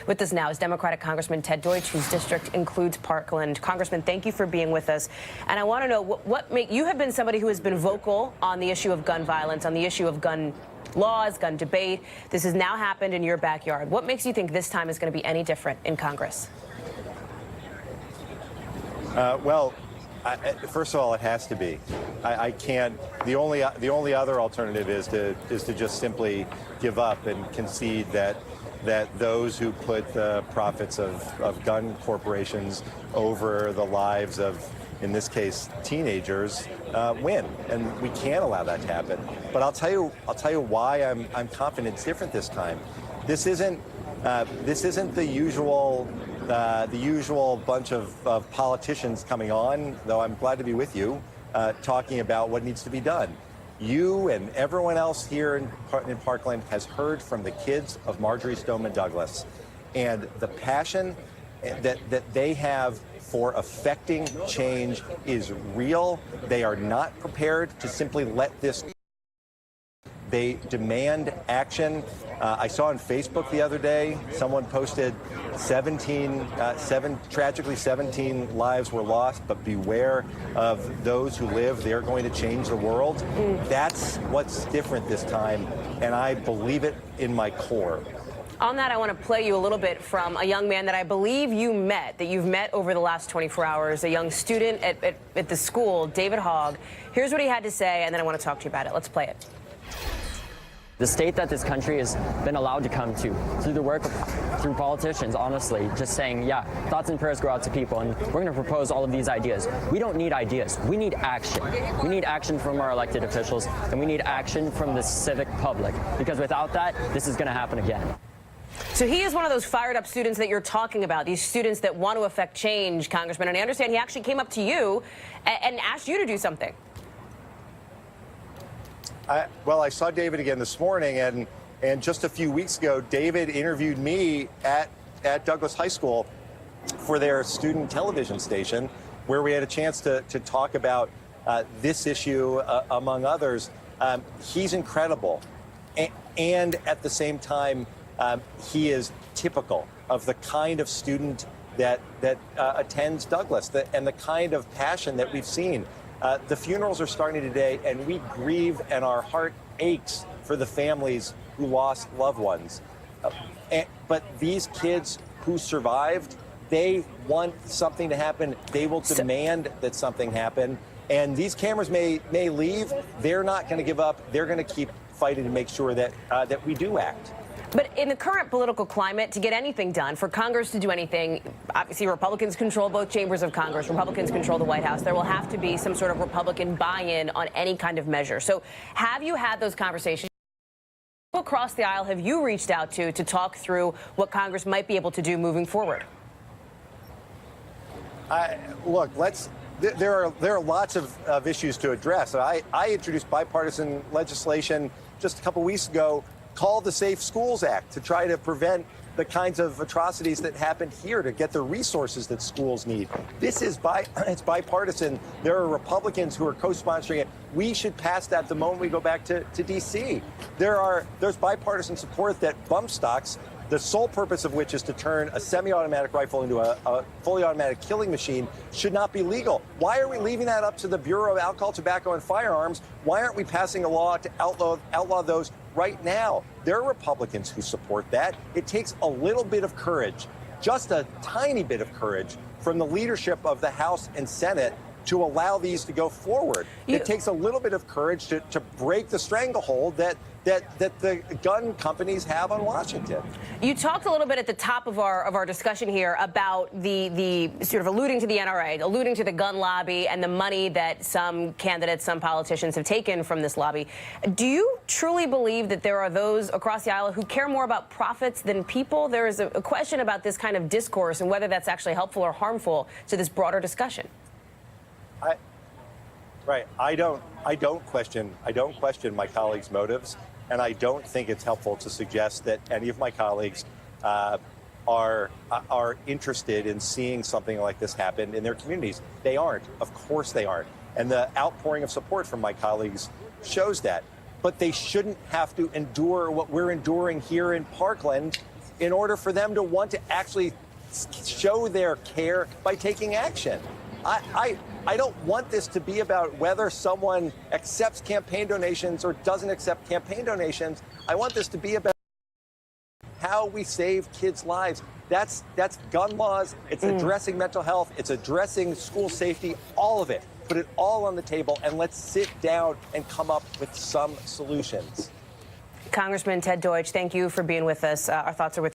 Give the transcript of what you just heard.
With us now is Democratic Congressman Ted Deutch, whose district includes Parkland. Congressman, thank you for being with us. And I want to know you have been somebody who has been vocal on the issue of gun violence, on the issue of gun laws, gun debate. This has now happened in your backyard. What makes you think this time is going to be any different in Congress? First of all, it has to be. I can't. The only other alternative is to just simply give up and concede that those who put the profits of gun corporations over the lives of, in this case, teenagers, win, and we can't allow that to happen. But I'll tell you why I'm confident it's different this time. This isn't the usual bunch of politicians coming on, though I'm glad to be with you, talking about what needs to be done. You and everyone else here in Parkland has heard from the kids of Marjorie Stoneman Douglas, and the passion that they have for affecting change is real. They are not prepared to simply let this. They demand action. I saw on Facebook the other day, someone posted tragically 17 lives were lost, but beware of those who live. They're going to change the world. That's what's different this time, and I believe it in my core. On that, I want to play you a little bit from a young man that I believe you've met over the last 24 hours, a young student at the school, David Hogg. Here's what he had to say, and then I want to talk to you about it. Let's play it. The state that this country has been allowed to come to through the work through politicians, honestly, just saying, yeah, thoughts and prayers go out to people, and we're going to propose all of these ideas. We don't need ideas. We need action. We need action from our elected officials, and we need action from the civic public, because without that, this is going to happen again. So he is one of those fired up students that you're talking about, these students that want to affect change, Congressman, and I understand he actually came up to you and asked you to do something. I saw David again this morning, and just a few weeks ago, David interviewed me at Douglas High School for their student television station, where we had a chance to talk about this issue, among others. He's incredible, and at the same time, he is typical of the kind of student that attends Douglas, and the kind of passion that we've seen. The funerals are starting today, and we grieve, and our heart aches for the families who lost loved ones. But these kids who survived, they want something to happen. They will demand that something happen. And these cameras may leave. They're not going to give up. They're going to keep fighting to make sure that we do act. But in the current political climate, to get anything done, for Congress to do anything, obviously Republicans control both chambers of Congress. Republicans control the White House. There will have to be some sort of Republican buy-in on any kind of measure. So have you had those conversations? Who across the aisle have you reached out to talk through what Congress might be able to do moving forward? Look, there are lots of issues to address. I introduced bipartisan legislation just a couple weeks ago called the Safe Schools Act to try to prevent the kinds of atrocities that happened here, to get the resources that schools need. This is it's bipartisan. There are Republicans who are co-sponsoring it. We should pass that the moment we go back to D.C. There's bipartisan support that bump stocks, the sole purpose of which is to turn a semi-automatic rifle into a fully automatic killing machine, should not be legal. Why are we leaving that up to the Bureau of Alcohol, Tobacco, and Firearms? Why aren't we passing a law to outlaw those right now? There are Republicans who support that. It takes a little bit of courage, just a tiny bit of courage, from the leadership of the House and Senate to allow these to go forward. It takes a little bit of courage to break the stranglehold that the gun companies have on Washington. You talked a little bit at the top of our discussion here about the sort of alluding to the NRA, alluding to the gun lobby and the money that some candidates, some politicians have taken from this lobby. Do you truly believe that there are those across the aisle who care more about profits than people? There is a question about this kind of discourse and whether that's actually helpful or harmful to this broader discussion. I don't question my colleagues' motives, and I don't think it's helpful to suggest that any of my colleagues are interested in seeing something like this happen in their communities. They aren't. Of course they aren't. And the outpouring of support from my colleagues shows that. But they shouldn't have to endure what we're enduring here in Parkland in order for them to want to actually show their care by taking action. I don't want this to be about whether someone accepts campaign donations or doesn't accept campaign donations. I want this to be about how we save kids' lives. That's gun laws. It's addressing mental health. It's addressing school safety, all of it. Put it all on the table, and let's sit down and come up with some solutions. Congressman Ted Deutch, thank you for being with us. Our thoughts are with